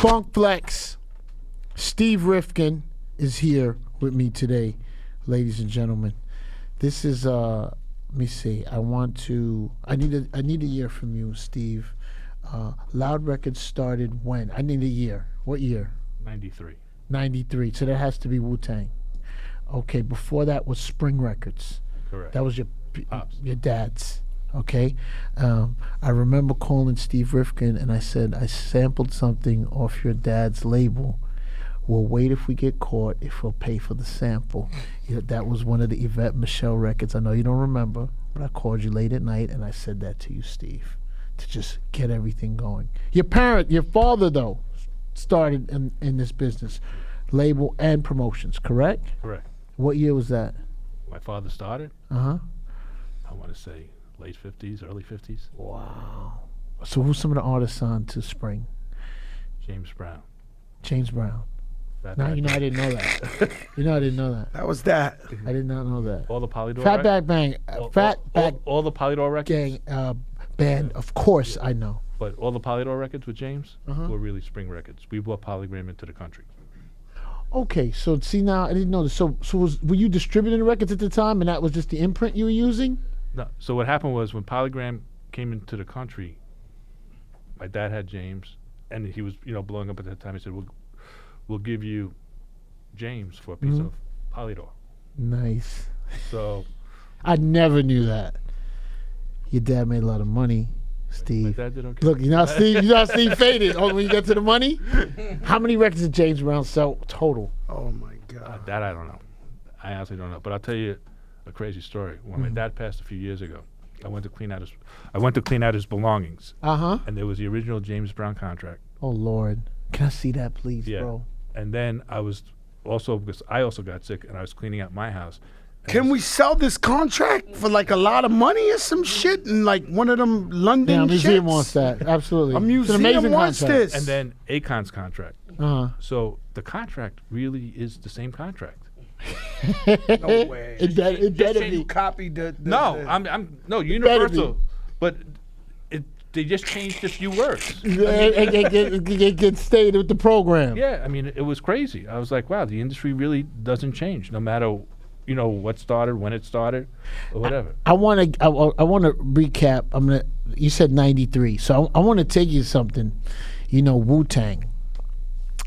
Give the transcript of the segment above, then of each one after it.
Funk Flex. Steve Rifkind is here with me today, ladies and gentlemen. This is let me see. I need a year from you, Steve. Loud Records started when? I need a year. What year? 93. 93. So that has to be Wu-Tang. Okay, before that was Spring Records. Correct. That was your Pops. your dad's. Okay. I remember calling Steve Rifkind and I said, I sampled something off your dad's label. We'll wait if we get caught if we'll pay for the sample. That was one of the Yvette Michelle records. I know you don't remember, but I called you late at night and I said that to you, Steve, to just get everything going. Your father, though, started in this business, label and promotions, correct? Correct. What year was that? My father started, Uh-huh. I want to say late 50s, early 50s. Wow. So who's some of the artists on to Spring? James Brown. James Brown. Fat Now Back you know I Bang. didn't know that. You know I didn't know that. That was that. I did not know that. All the Polydor Fat Back Bang. all the Polydor records. Gang band, of course I know. But all the Polydor records with James Uh-huh. were really Spring records. We brought Polygram into the country. Okay, so see now I didn't know this. So were you distributing the records at the time, and that was just the imprint you were using? No. So what happened was when Polygram came into the country, my dad had James, and he was blowing up at that time. He said, "We'll give you James for a piece Mhm. of Polydor." Nice. So I never knew that. Your dad made a lot of money, my Steve. dad did okay. Look, you know how Steve faded. Oh, when you get to the money, how many records did James Brown sell total? Oh my God. That I don't know. I honestly don't know. But I'll tell you a crazy story. When my dad passed a few years ago, I went to clean out his belongings, Uh huh. and there was the original James Brown contract. Oh Lord, can I see that, please, Yeah. bro? And then I was also, because I also got sick, and I was cleaning out my house. Can we sell this contract for like a lot of money or some shit in like one of them London Yeah, a museum shits? wants that. Absolutely. A It's an museum amazing wants contract. this. And then Akon's contract. Uh-huh. So the contract really is the same contract. No way. It better You be. copied the No, the- I'm no better be. Universal, but they just changed a few words. It gets stayed with the program. Yeah, I mean, it was crazy. I was like, wow, the industry really doesn't change, no matter, what started, when it started, or whatever. I want to recap. You said 93, so I want to take you to something. Wu-Tang.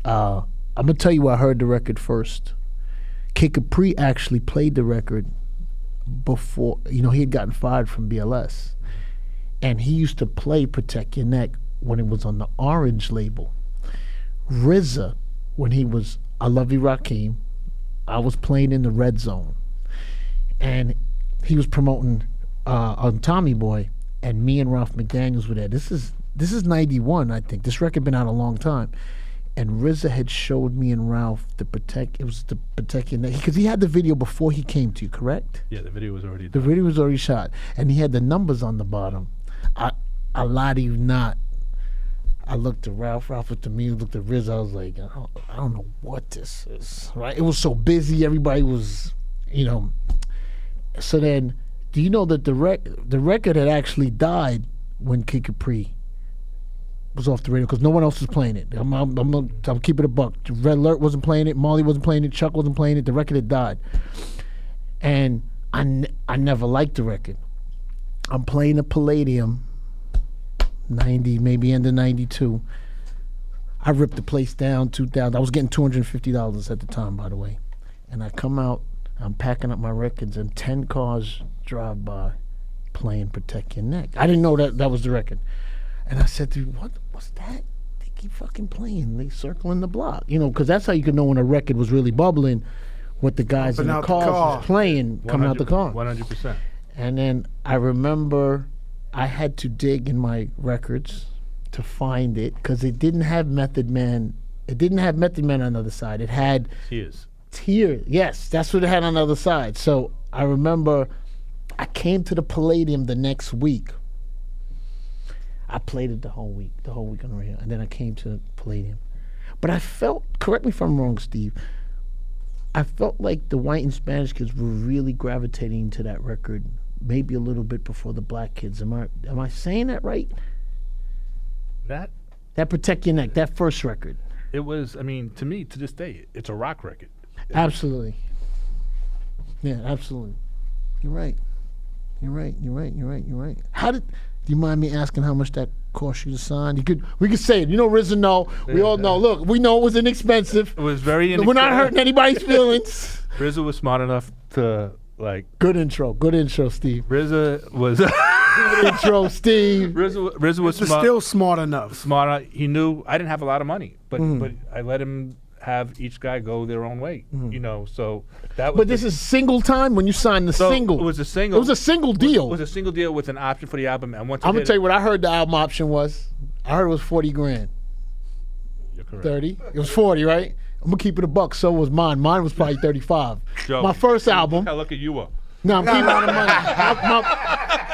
I'm gonna tell you where I heard the record first. Kid Capri actually played the record before. He had gotten fired from BLS, and he used to play "Protect Your Neck" when it was on the Orange label. RZA, when he was "I Love You, Rakim," I was playing in the Red Zone, and he was promoting on Tommy Boy, and me and Ralph McDaniels were there. This is 91, I think. This record been out a long time, and RZA had showed me and Ralph the Protect Your Neck, because he had the video before he came to you, correct? Yeah, the video was already The done. video was already shot, and he had the numbers on the bottom. I lie to you not. I looked at Ralph looked at me, looked at Riz. I was like, I don't know what this is, right? It was so busy. Everybody was, So then, do you know that the record had actually died when Kid Capri was off the radio because no one else was playing it. I'm keeping it a buck. Red Alert wasn't playing it. Molly wasn't playing it. Chuck wasn't playing it. The record had died, and I never liked the record. I'm playing the Palladium. 90, maybe end of 92. I ripped the place down, 2000. I was getting $250 at the time, by the way. And I come out, I'm packing up my records, and 10 cars drive by playing Protect Your Neck. I didn't know that was the record. And I said to you, what's that? They keep fucking playing. They circling the block. Because that's how you could know when a record was really bubbling, what the guys in the cars was playing, coming out the car. 100%. And then I remember I had to dig in my records to find it because it didn't have Method Man. It didn't have Method Man on the other side. It had Tears. Yes, that's what it had on the other side. So I remember I came to the Palladium the next week. I played it the whole week on the radio. And then I came to the Palladium. But I felt, correct me if I'm wrong, Steve, I felt like the white and Spanish kids were really gravitating to that record maybe a little bit before the Black Kids. Am I saying that right? That Protect Your Neck, that first record. it was. I mean, to me, to this day, it's a rock record. Absolutely. Yeah, absolutely. You're right. You're right. Do you mind me asking how much that cost you to sign? We could say it. You know, RZA know. We all know. Look, we know it was inexpensive. It was very We're not hurting anybody's feelings. RZA was smart enough to like. Good intro, Steve. RZA was. Good intro, Steve. RZA was It's still smart enough. Smarter. He knew I didn't have a lot of money, but I let him have each guy go their own way. You know, so that was. But this is single time when you signed the single. It was a single. It was a single deal. It was a single deal with an option for the album, and once I'm gonna tell you what I heard the album option was. I heard it was $40,000. You're correct. 30. It was 40, right? I'm gonna keep it a buck. So was mine. Mine was probably 35. Joe, My first album. How lucky you were. No, I'm keeping a lot of money.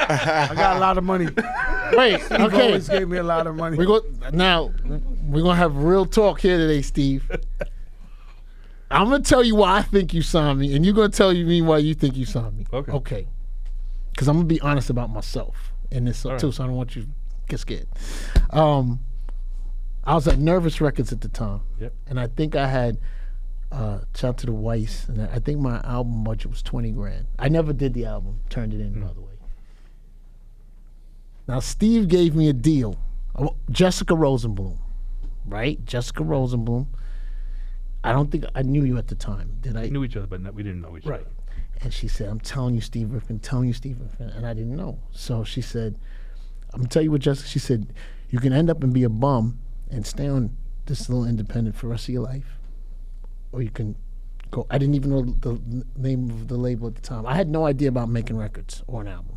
I got a lot of money. Wait, Steve okay. always gave me a lot of money. We're gonna have real talk here today, Steve. I'm gonna tell you why I think you signed me, and you're gonna tell me why you think you signed me. Okay. Because I'm gonna be honest about myself in this too, right. so I don't want you to get scared. I was at Nervous Records at the time, and I think I had shout out to the Weiss, and I think my album budget was $20,000. I never did the album, turned it in by the way. Now Steve gave me a deal. Jessica Rosenblum, right? Jessica Rosenblum. I don't think I knew you at the time, did I? We knew each other, but we didn't know each other. And she said, I'm telling you, Steve Rifkind, and I didn't know. So she said, I'm gonna tell you what Jessica, she said, you can end up and be a bum and stay on this little independent for the rest of your life. Or you can go, I didn't even know the name of the label at the time. I had no idea about making records or an album.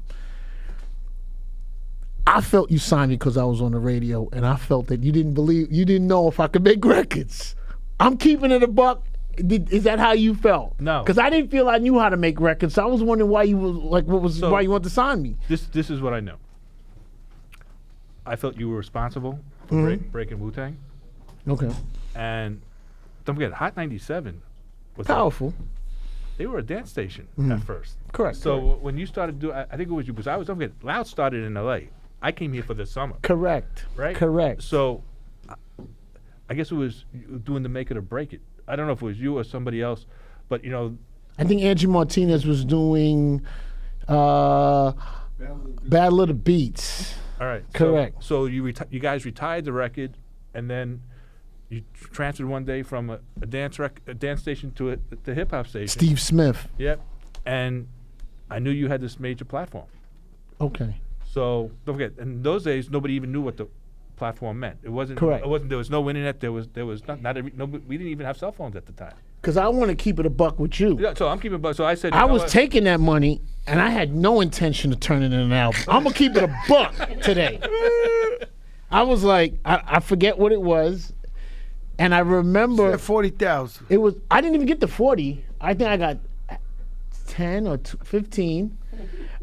I felt you signed me because I was on the radio, and I felt that you didn't know if I could make records. I'm keeping it a buck. Is that how you felt? No. Because I didn't feel I knew how to make records. So I was wondering why you was why you wanted to sign me. This is what I know. I felt you were responsible for breaking Wu-Tang. Okay. And don't forget, Hot 97 was Powerful. They were a dance station at first. Correct. So when you started doing, I think it was you, because don't forget, Loud started in L.A. I came here for the summer. Correct. Right? Correct. So I guess it was you doing the make it or break it. I don't know if it was you or somebody else, but you know. I think Angie Martinez was doing Battle of the Beats. All right. Correct. So you guys retired the record, and then you transferred one day from a dance station to a hip hop station. Steve Smith. Yep. And I knew you had this major platform. Okay. So don't forget, in those days, nobody even knew what the platform meant. It wasn't. Correct. It wasn't. There was no internet. There was not every. No, we didn't even have cell phones at the time. Because I want to keep it a buck with you. Yeah. So I'm keeping. So I said. I was taking that money, and I had no intention of turning it in an album. I'm gonna keep it a buck today. I was like, I forget what it was, and I remember 40,000. it was. I didn't even get the 40. I think I got 10 or 15.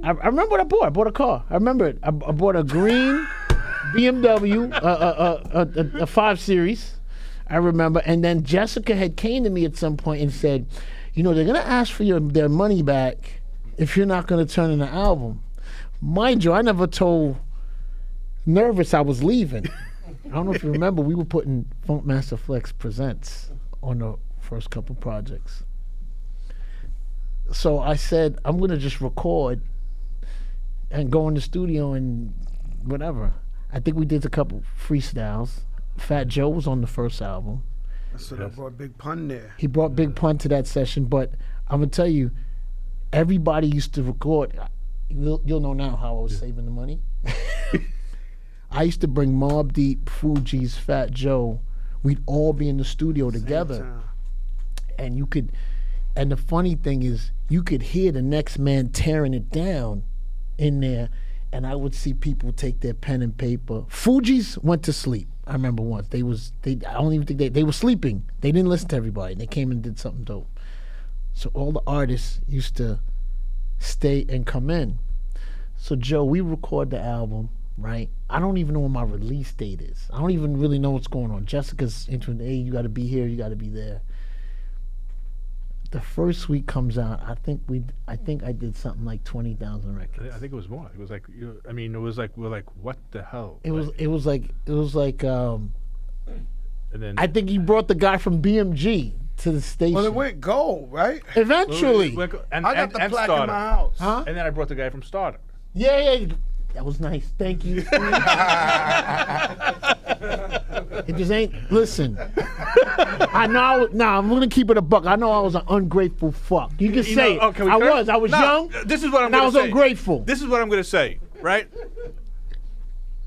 I remember what I bought. I bought a car. I remember it. I bought a green BMW, a 5 Series. I remember. And then Jessica had came to me at some point and said, you know, they're going to ask for their money back if you're not going to turn in an album. Mind you, I never told Nervous I was leaving. I don't know if you remember, we were putting Funk Master Flex Presents on the first couple projects. So I said, I'm going to just record and go in the studio and whatever. I think we did a couple freestyles. Fat Joe was on the first album. So I brought Big Pun there. He brought Big Pun to that session, but I'm going to tell you, everybody used to record. You'll know now how I was saving the money. I used to bring Mobb Deep, Fugees, Fat Joe. We'd all be in the studio together. And you could, and the funny thing is, you could hear the next man tearing it down in there, and I would see people take their pen and paper. Fugees went to sleep. I remember once I don't even think they were sleeping. They didn't listen to everybody. They came and did something dope. So all the artists used to stay and come in. So Joe, we record the album, right? I don't even know when my release date is. I don't even really know what's going on. Jessica's entering, hey, you gotta be here, you gotta be there. The first week comes out. I think I did something like 20,000 records. I think it was more. It was like, I mean, it was like, we're like, what the hell? It was like. And then I think you brought the guy from BMG to the station. Well, it went gold, right? Eventually. and, I got the and plaque Starter. in my house. Huh? And then I brought the guy from Starter. Yeah. That was nice. Thank you. It just ain't. Listen, I know. Nah, I'm gonna keep it a buck. I know I was an ungrateful fuck. You can say it. I was. I was young. This is what I'm and I gonna was say. ungrateful. This is what I'm gonna say. Right?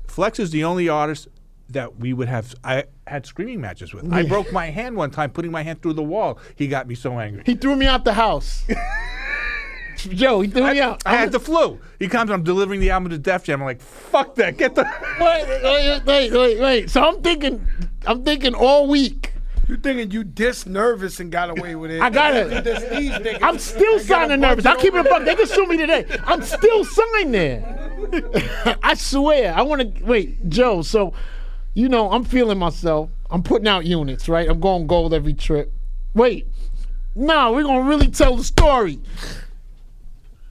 Flex is the only artist that we would have. I had screaming matches with. I broke my hand one time putting my hand through the wall. He got me so angry. He threw me out the house. Joe, he threw me out. I had the flu. He comes, I'm delivering the album to Def Jam. I'm like, fuck that. Get the. Wait. So I'm thinking all week. You thinking you this nervous and got away with it? I got it. I'm still signing nervous. I'll keep it a buck. They can sue me today. I'm still signed there. I swear. I want to wait, Joe. So, I'm feeling myself. I'm putting out units, right? I'm going gold every trip. Wait, no, we're gonna really tell the story.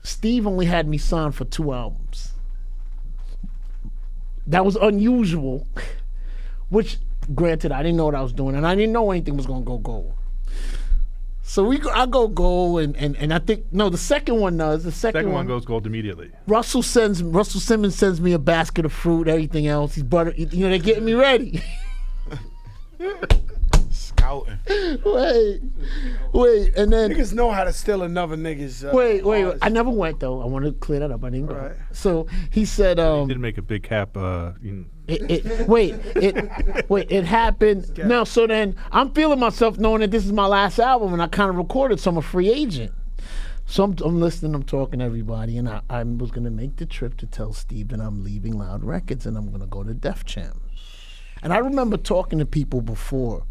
Steve only had me signed for 2 albums. That was unusual, which, granted, I didn't know what I was doing, and I didn't know anything was gonna go gold. So I go gold, and I think the second one does. The second one goes gold immediately. Russell Simmons sends me a basket of fruit, everything else. He's they're getting me ready. Scouting. Wait, and then Niggas know how to steal another nigga's. wait. artist. I never went though. I want to clear that up. I didn't go. Right. So he said, He did make a big cap. It happened. No, so then I'm feeling myself knowing that this is my last album, and I kind of recorded, so I'm a free agent. So I'm listening, I'm talking to everybody, and I was gonna make the trip to tell Steve that I'm leaving Loud Records and I'm gonna go to Def Jam. And I remember talking to people before.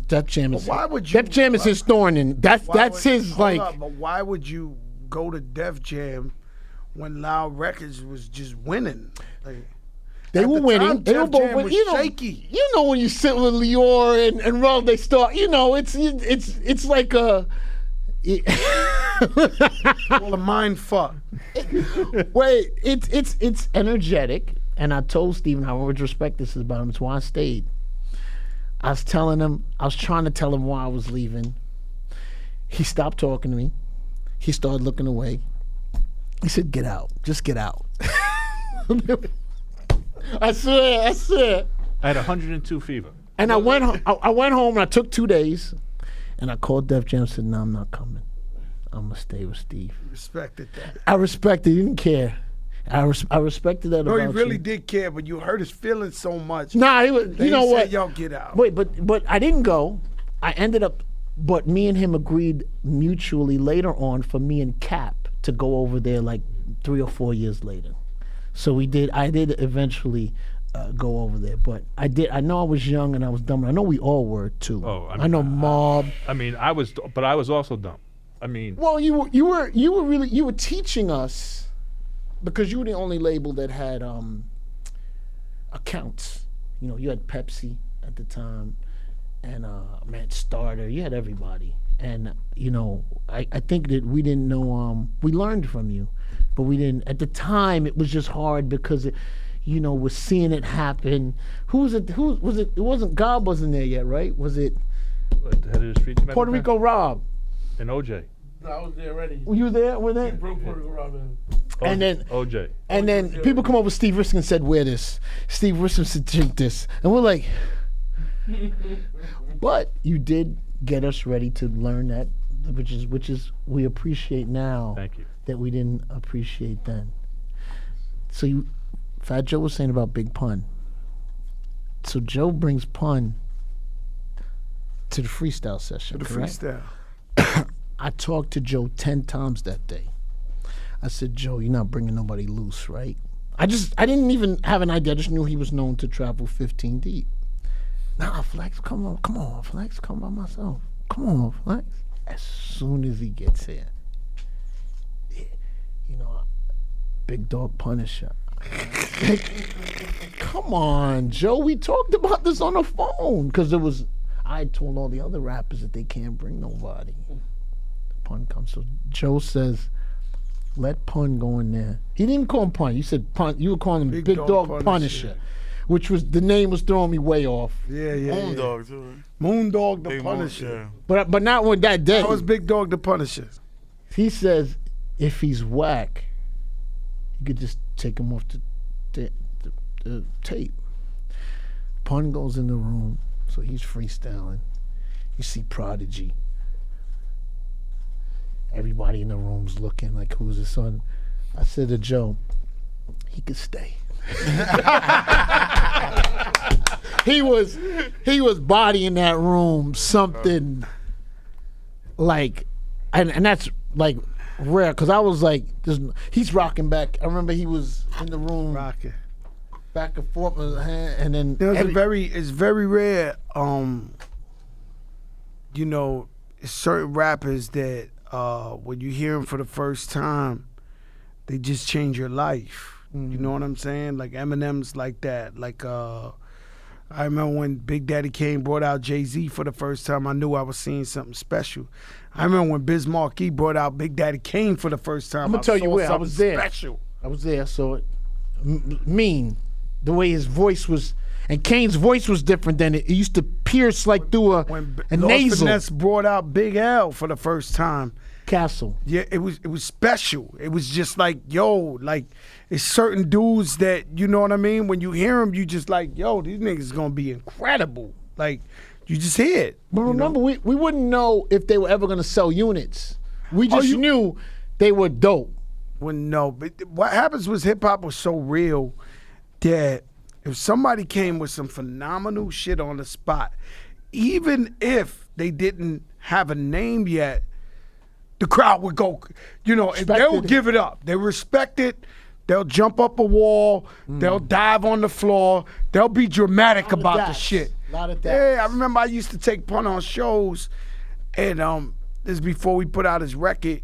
Def Jam is. Why would you? Def Jam is his thorn, and that's his hold up, but why would you go to Def Jam when Loud Records was just winning? They At were the winning. time, They were Def both Jam winning. was shaky. When you sit with Lior and Rel, they start. It's like a. Well, a mind fuck. Wait, it's energetic, and I told Steven how much respect this is about him. It's why I stayed. I was trying to tell him why I was leaving. He stopped talking to me. He started looking away. He said, "Get out. Just get out." I swear. I had 102 fever. And I went home and I took 2 days, and I called Def Jam and said, "No, I'm not coming. I'm gonna stay with Steve." Respected that. I respected. He didn't care. I respected that No, about he really you. did care, but you hurt his feelings so much. Nah, he was. that You know he said, what? Y'all get out. Wait, but I didn't go. I ended up, but me and him agreed mutually later on for me and Cap to go over there like 3 or 4 years later. So we did. I did eventually go over there, but I did. I know I was young and I was dumb. I know we all were too. Oh, I know Mob. I was also dumb. Well, you were teaching us because you were the only label that had accounts. You had Pepsi at the time, and Starter. You had everybody, and I think that we didn't know. We learned from you, but we didn't at the time. It was just hard because we're seeing it happen. Who was it? It wasn't God wasn't there yet, right? Was it What, the head of the street team at Puerto the time? Rico Rob? And OJ. No, I was there already. Were you there? Were there? Broke Puerto Rico Robin. And then OJ. And then people come over, Steve Rifkind and said, "Wear this." Steve Rifkind said, "Drink this," and we're like, but you did get us ready to learn that, which is we appreciate now. Thank you. That we didn't appreciate then. So Fat Joe was saying about Big Pun. So Joe brings Pun to the freestyle session. The correct? freestyle. I talked to Joe 10 times that day. I said, "Joe, you're not bringing nobody loose, right?" I didn't even have an idea. I just knew he was known to travel 15 deep. Nah, Flex, come on, Flex, come by myself. Come on, Flex. As soon as he gets here, Big Dog Punisher. Come on, Joe. We talked about this on the phone because I told all the other rappers that they can't bring nobody. Pun comes. So Joe says, let Pun go in there. He didn't call him Pun. You said Pun. You were calling him Big Dog Punisher, which was the name was throwing me way off. Yeah. Moondog too. Moondog the Big Punisher. Moon, But not when that day. That was Big Dog the Punisher. He says if he's whack, you could just take him off the tape. Pun goes in the room, so he's freestyling. You see Prodigy. Everybody in the room's looking like, who's his son? I said to Joe, he could stay. he was bodying that room something like, and that's like rare, because I was like, he's rocking back. I remember he was in the room Rocking. back and forth with his hand, and then It's very rare. You know, certain rappers that when you hear them for the first time, they just change your life. You know what I'm saying? Like Eminem's like that. Like I remember when Big Daddy Kane brought out Jay-Z for the first time, I knew I was seeing something special. I remember when Biz Markie brought out Big Daddy Kane for the first time. I'm gonna tell you where I something was there. Special. I was there, so mean the way his voice was, and Kane's voice was different than it used to pierce like through a Lord nasal. Finesse brought out Big L for the first time. Castle. Yeah, it was special. It was just like, yo, like it's certain dudes that, you know what I mean? When you hear them, you just like, yo, these niggas gonna be incredible. Like, you just hear it. But remember, we wouldn't know if they were ever gonna sell units. We just knew they were dope. Well, no, but what happens was hip hop was so real that if somebody came with some phenomenal shit on the spot, even if they didn't have a name yet, the crowd would go, you know, and they'll give it up. They respect it. They'll jump up a wall. They'll dive on the floor. They'll be dramatic about the shit. A lot of that. Yeah, I remember I used to take Pun on shows, and this is before we put out his record.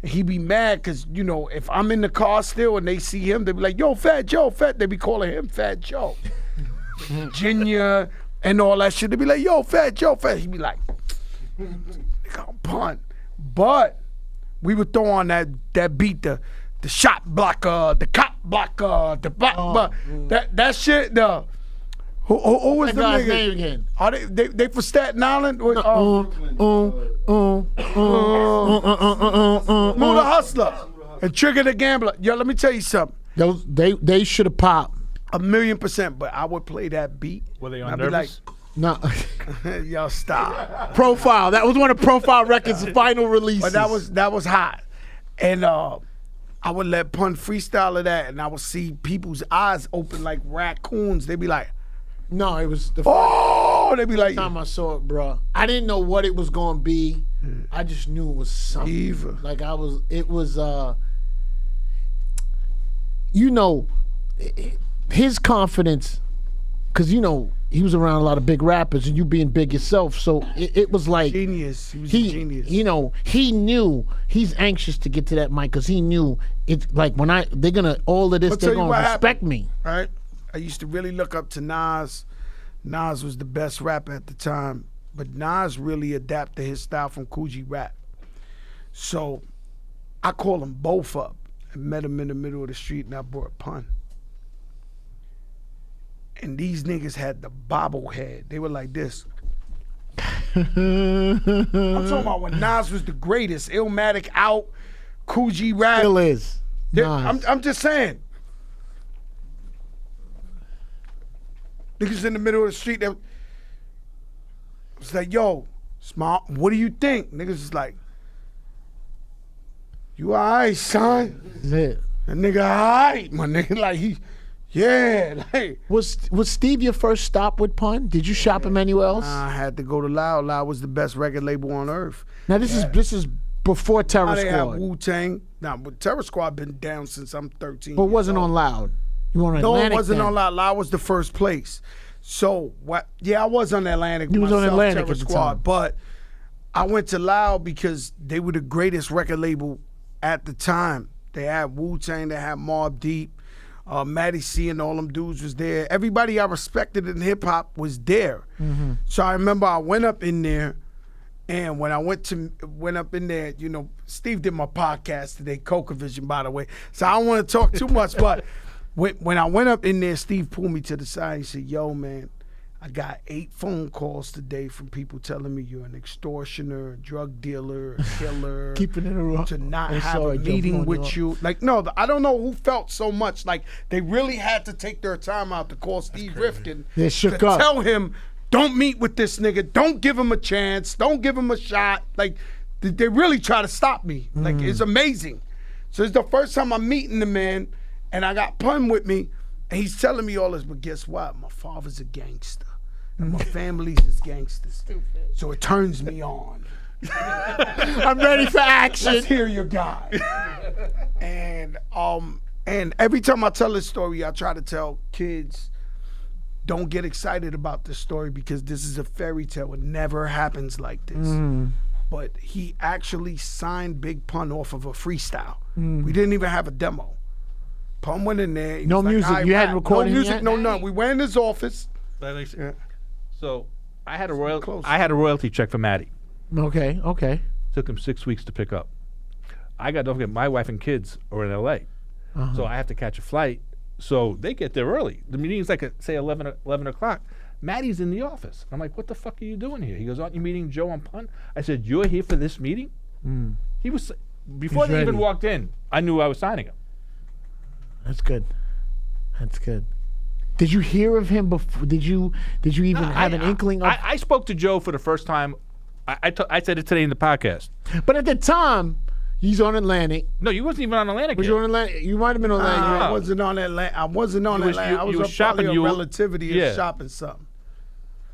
And he be mad because, you know, if I'm in the car still and they see him, they be like, yo, Fat Joe, Fat. They be calling him Fat Joe. Virginia and all that shit. They be like, yo, Fat Joe, Fat. He be like, nigga, I'm Pun. But we would throw on that beat, the shot blocker, the cop blocker, the block, that shit. Who was the guy's nigga? name again? Are they for Staten Island? Or, Muda Hustler and Trigger the Gambler. Yo, let me tell you something. They should have popped. 1,000,000%. But I would play that beat. Were they and on I'd be Nervous? No. like, yo, stop. Profile. That was one of Profile Records' final releases. But that was hot. And I would let Pun freestyle of that, and I would see people's eyes open like raccoons. They'd be like, no, it was the oh, they'd be like, first time I saw it, bro. I didn't know what it was gonna be. I just knew it was something. Eva. Like it was you know, his confidence, because you know he was around a lot of big rappers and you being big yourself, so it was like genius. He was a genius. You know, he knew he's anxious to get to that mic because he knew it's like when they're gonna all of this, I'll they're tell you gonna what respect happened, me. Right? I used to really look up to Nas. Nas was the best rapper at the time, but Nas really adapted his style from Coogee rap. So I called them both up and met them in the middle of the street, and I brought Pun. And these niggas had the bobblehead. They were like this. I'm talking about when Nas was the greatest. Illmatic out, Coogee rap. Still is. I'm just saying. Niggas in the middle of the street, they was like, yo, Smart, what do you think? Niggas is like, you all right, son? That's it. That nigga all right, my nigga. Like, yeah. Like, Was Steve your first stop with Pun? Did you shop him anywhere else? I had to go to Loud. Loud was the best record label on earth. Now this is before Terror Now they have Squad, Wu-Tang. Nah, but Terror Squad been down since I'm 13. but wasn't years on old. Loud. You were on No, Atlantic it wasn't then. on Loud. Loud was the first place. So what? Yeah, I was on Atlantic. You was on myself, Atlantic Terror at the Squad, time. but I went to Loud because they were the greatest record label at the time. They had Wu-Tang, they had Mobb Deep, Matty C and all them dudes was there. Everybody I respected in hip hop was there. So I remember I went up in there And when I went up in there, you know, Steve did my podcast today, Coca Vision, by the way. So I don't want to talk too much, but when I went up in there, Steve pulled me to the side. He said, "Yo, man, I got 8 phone calls today from people telling me you're an extortioner, a drug dealer, a killer, Keeping it around. to not I'm have sorry, a jumping meeting on with you." Like, no, I don't know who felt so much. Like, they really had to take their time out to call Steve Rifkind They shook to up. tell him, don't meet with this nigga. Don't give him a chance. Don't give him a shot. Like, they really try to stop me. Like, it's amazing. So it's the first time I'm meeting the man, and I got Pun with me, and he's telling me all this. But guess what? My father's a gangster, and my family's is gangsters. So it turns me on. I'm ready for action. Let's hear your guy. And every time I tell this story, I try to tell kids, don't get excited about this story because this is a fairy tale. It never happens like this. But he actually signed Big Pun off of a freestyle. We didn't even have a demo. Pun went in there. He No was like, music. "I You hadn't rap." recorded No music, yet? no none. We went in his office. That makes Yeah. So I had a close. royalty check for Maddie. Okay. Took him 6 weeks to pick up. Don't forget, my wife and kids are in L.A., so I have to catch a flight. So they get there early. The meeting's like at, say 11 o'clock. Maddie's in the office. I'm like, "What the fuck are you doing here?" He goes, "Aren't you meeting Joe on Pun?" I said, "You're here for this meeting?" He was before He's they even ready. walked in. I knew I was signing him. That's good. Did you hear of him before? Did you even have an inkling of? I spoke to Joe for the first time. I said it today in the podcast. But at the time, he's on Atlantic. No, you wasn't even on Atlantic. Was yet. you on Atlantic? You might have been on Atlantic. I wasn't on that land. I wasn't on You that was- land. you- I was you up was shopping, probably you on were- Relativity yeah. and shopping something.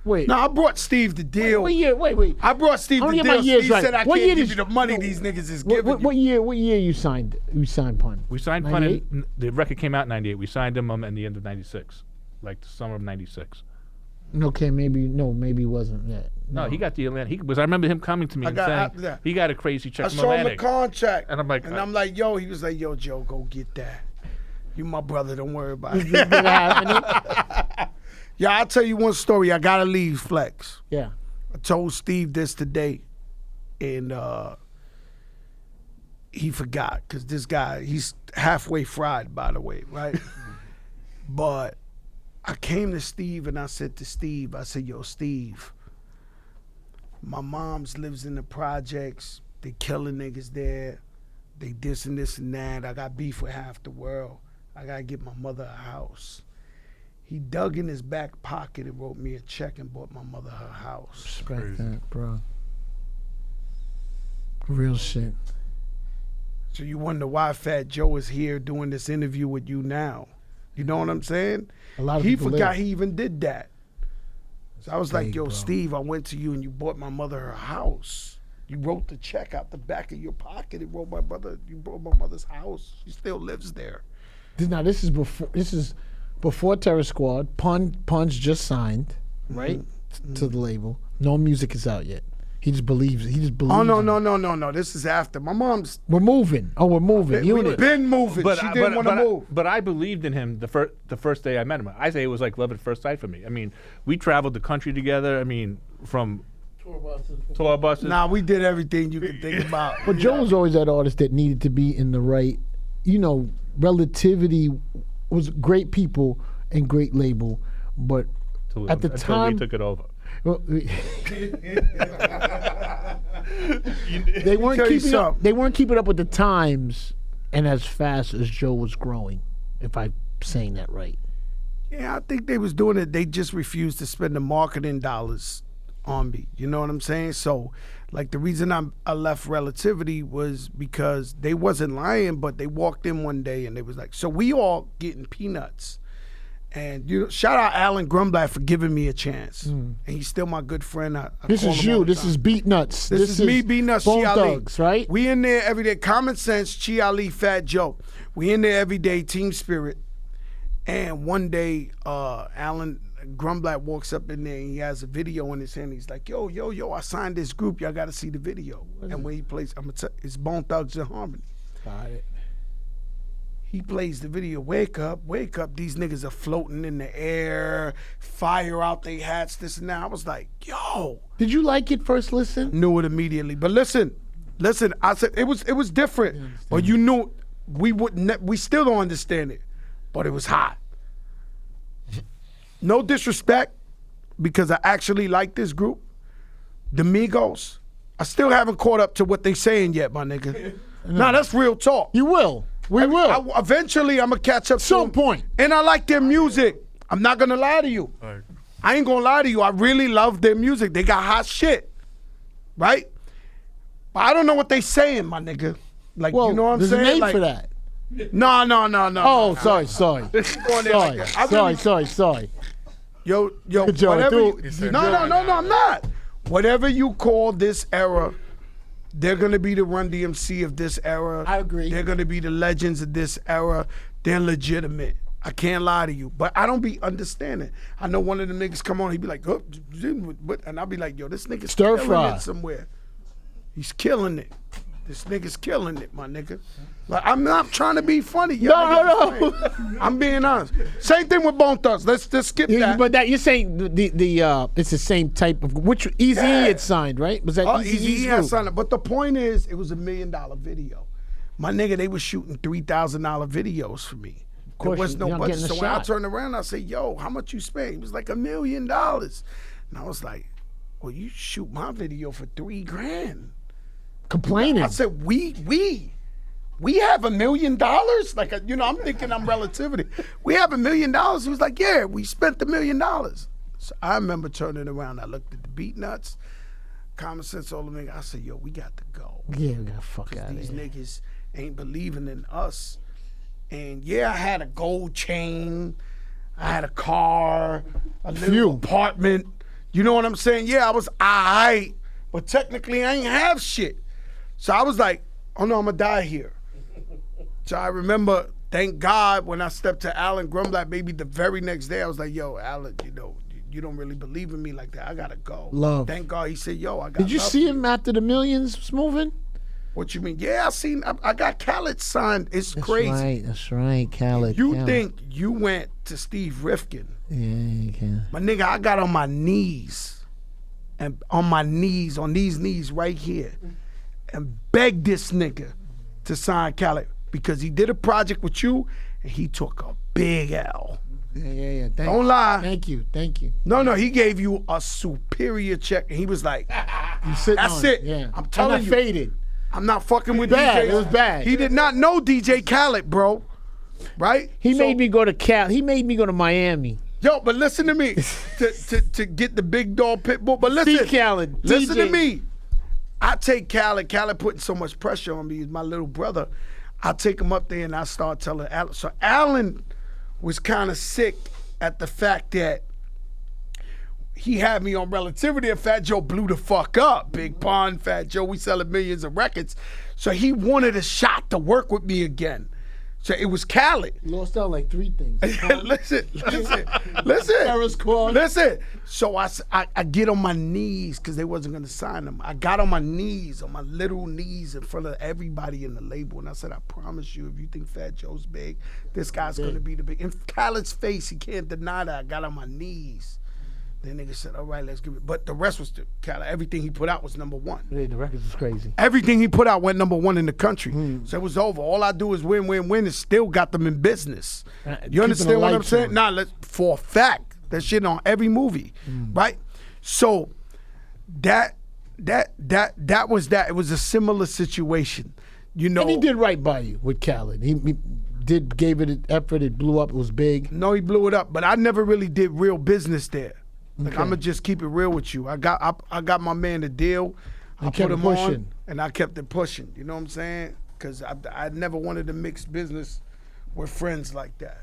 Wait. No, I brought Steve the deal. What year? Wait. I brought Steve I the wanna get my deal. years Steve right. said, "I What can't year give did you the money these niggas is What, giving what, what year? What year you signed? You signed Pun. We signed Pun. 98? The record came out in '98. We signed him in the end of '96, like the summer of '96. Okay, maybe it wasn't yet. No, he got the Atlantic. I remember him coming to me and saying yeah. he got a crazy check I from saw him the Atlantic. contract. And I'm like, yo, he was like, "Yo, Joe, go get that. You my brother, don't worry about Is it." this gonna happen? Yeah, I'll tell you one story. I gotta leave, Flex. Yeah. I told Steve this today, and he forgot because this guy, he's halfway fried, by the way, right? But I came to Steve and I said to Steve, I said, "Yo, Steve, my mom's lives in the projects. They killing niggas there. They this and this and that. I got beef with half the world. I gotta get my mother a house." He dug in his back pocket and wrote me a check and bought my mother her house. Respect that, bro. Real shit. So you wonder why Fat Joe is here doing this interview with you now. You know what I'm saying? A lot of He people forgot live. he even did that. So I was like, big, "Yo, bro. Steve, I went to you and you bought my mother her house. You wrote the check out the back of your pocket. You bought my mother's house. She still lives there." This is before Terror Squad. Pun's just signed, right? To the label. No music is out yet. He just believes. Oh, no. This is after. My mom's We're moving. We're moving. we've Unit. been moving. She didn't want to move. But I believed in him the first day I met him. I say it was like love at first sight for me. I mean, we traveled the country together. I mean, from tour buses. Nah, we did everything you could think about. But Joe was always that artist that needed to be in the right, Relativity was great people and great label, but at the until time we took it over. well, they weren't tell you keeping up. something. They weren't keeping up with the times and as fast as Joe was growing. If I'm saying that right. Yeah, I think they was doing it. They just refused to spend the marketing dollars on me. You know what I'm saying? So, like, the reason I left Relativity was because they wasn't lying, but they walked in one day and they was like, "So we all getting peanuts." And shout out Alan Grumblatt for giving me a chance. And he's still my good friend. I This call is him all you. the This time. is Beat Nuts. This is me, Beat Nuts, Bone Chi Ali. Thugs, right? We in there every day. Common Sense, Chi Ali, Fat Joe. We in there every day, team spirit. And one day, Alan Grumblatt walks up in there and he has a video in his hand. He's like, yo, I signed this group. Y'all got to see the video. And when he plays, it's Bone Thugs and Harmony. Got it. He plays the video, wake up, these niggas are floating in the air, fire out their hats, this and that. I was like, yo. Did you like it first listen? Knew it immediately. But listen, I said it was different. Or you knew we still don't understand it. But it was hot. No disrespect, because I actually like this group. The Migos. I still haven't caught up to what they saying yet, my nigga. Nah, that's real talk. You will. We will. Eventually, I'm going to catch up to Some them. point. And I like their music. I'm not going to lie to you. Right. I ain't going to lie to you. I really love their music. They got hot shit. Right? But I don't know what they saying, my nigga. Like, Well, you know what I'm there's saying? a name Like, for that. No. Oh, sorry. Going there like that. I really- Sorry. Yo, Joe, whatever. dude. No, I'm not. Whatever you call this era, they're gonna be the Run DMC of this era. I agree. They're gonna be the legends of this era. They're legitimate. I can't lie to you, but I don't be understanding. I know one of the niggas come on, he be like, oh, and I'll be like, yo, this nigga's Stir killing fry. it somewhere. He's killing it. This nigga's killing it, my nigga. Like, I'm not trying to be funny. No. I'm being honest. Same thing with Bone Thugs. Let's just skip that. But that you're saying the it's the same type of which Eazy had signed, right? Was that Eazy Eazy's signed it. But the point is, it was $1 million video. My nigga, they was shooting $3,000 videos for me. Of course, there was no you're not budget. getting a So when I shot. turned around, I said, yo, how much you spend? He was like $1 million. And I was like, well, you shoot my video for $3,000. complaining. I said, we have $1 million? Like, I'm thinking I'm relativity. We have $1 million? He was like, yeah, we spent $1 million. So I remember turning around. I looked at the beat nuts, Common Sense, all the niggas. I said, yo, we got to go. Yeah, we gotta fuck out Because of these here. niggas ain't believing in us. And yeah, I had a gold chain. I had a car, a little apartment. You know what I'm saying? Yeah, I was all right, but technically I ain't have shit. So I was like, oh no, I'm gonna die here. So I remember, thank God, when I stepped to Alan Grumblatt, maybe the very next day, I was like, yo, Alan, you don't really believe in me like that. I gotta go. Love. Thank God he said, yo, I got Did you love see for him after the millions was moving? What you mean? Yeah, I got Khaled signed. It's crazy. That's right, Khaled. You Khaled. think you went to Steve Rifkind. Yeah, you can. My nigga, I got on my knees. And on these knees right here. And begged this nigga to sign Khaled. Because he did a project with you and he took a big L. Yeah. Don't lie. Thank you. No, he gave you a superior check. And he was like, You sitting that's on it. Yeah. I'm telling you. Faded. I'm not fucking with Bad. DJ. It was bad. He did not know DJ Khaled, bro. Right? He So- made me go to Cal. He made me go to Miami. Yo, but listen to me. to get the big dog pit bull. But listen. See Khaled. Listen DJ. to me. I take Khaled. Khaled putting so much pressure on me. He's my little brother. I take him up there and I start telling Alan. So Alan was kind of sick at the fact that he had me on Relativity and Fat Joe blew the fuck up. Big Pun, Fat Joe, we selling millions of records. So he wanted a shot to work with me again. So it was Khaled. Lost out like 3 things. listen. Terrace Court. Listen. So I get on my knees because they wasn't going to sign him. I got on my knees, on my little knees in front of everybody in the label. And I said, I promise you, if you think Fat Joe's big, this guy's going to be the big. In Khaled's face, he can't deny that. I got on my knees. Then nigga said, all right, let's give it. But the rest was Khaled. Everything he put out was #1. Yeah, the records was crazy. Everything he put out went #1 in the country. So it was over. All I do is win, and still got them in business. Keeping You understand the what I'm lights saying? on. Nah, for a fact. That shit on every movie. Right? So that was that. It was a similar situation. You know. And he did right by you with Khaled. He gave it an effort. It blew up. It was big. No, he blew it up. But I never really did real business there. Like Okay. I'm gonna just keep it real with you. I got my man the deal. I kept put it him pushing. on, and I kept it pushing. You know what I'm saying? Because I never wanted to mix business with friends like that.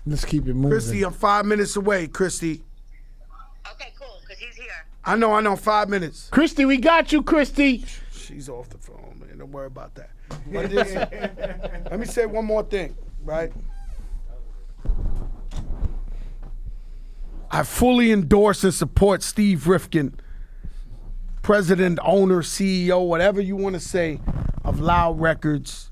Let's keep it moving. Christy, I'm 5 minutes away. Christy, Okay, cool, because he's here. I know. 5 minutes. Christy, we got you, Christy. She's off the phone, man. Don't worry about that. But listen, let me say one more thing, right? I fully endorse and support Steve Rifkind, president, owner, CEO, whatever you want to say, of Loud Records.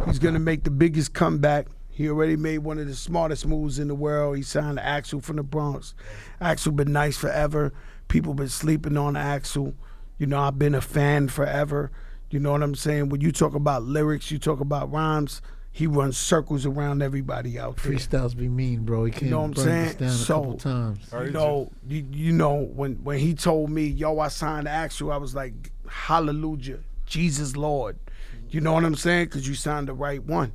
He's gonna make the biggest comeback. He already made one of the smartest moves in the world. He signed Axel from the Bronx. Axel been nice forever. People been sleeping on Axel. You know, I've been a fan forever. You know what I'm saying? When you talk about lyrics, you talk about rhymes, he runs circles around everybody out there. Freestyles be mean, bro. He can't know what I'm burn saying? this down a couple times. You know, when he told me, yo, I signed Axel, I was like, hallelujah, Jesus Lord. You know what I'm saying? Because you signed the right one.